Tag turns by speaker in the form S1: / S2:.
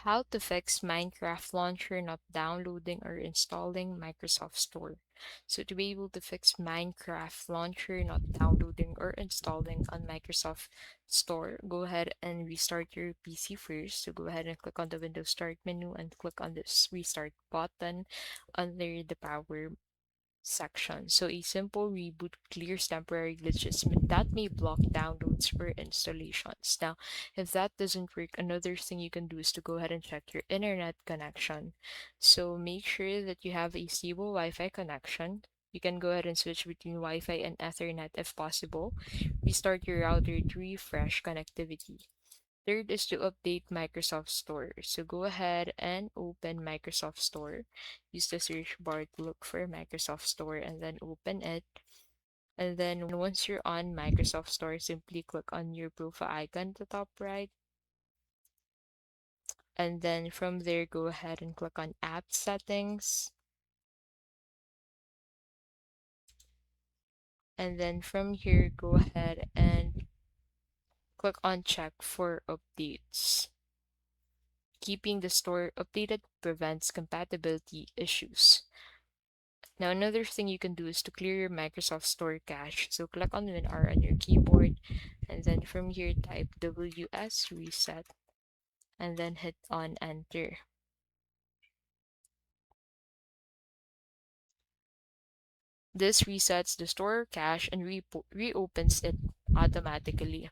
S1: How to fix Minecraft launcher not downloading or installing Microsoft Store. So to be able to fix Minecraft launcher not downloading or installing on Microsoft Store, go ahead and restart your PC first. So go ahead and click on the Windows Start menu and click on this restart button under the power section. So a simple reboot clears temporary glitches that may block downloads or installations. Now, if that doesn't work, another thing you can do is to go ahead and check your internet connection. So make sure that you have a stable Wi-Fi connection. You can go ahead and switch between Wi-Fi and Ethernet if possible. Restart your router to refresh connectivity. Third is to update Microsoft Store. So go ahead and open Microsoft Store. Use the search bar to look for Microsoft Store and then open it. And then once you're on Microsoft Store, simply click on your profile icon at the top right. And then from there, go ahead and click on App Settings. And then from here, go ahead and click on Check for Updates. Keeping the store updated prevents compatibility issues. Now, another thing you can do is to clear your Microsoft Store cache. So click on WinR on your keyboard, and then from here type WS reset, and then hit on enter. This resets the store cache and reopens it automatically.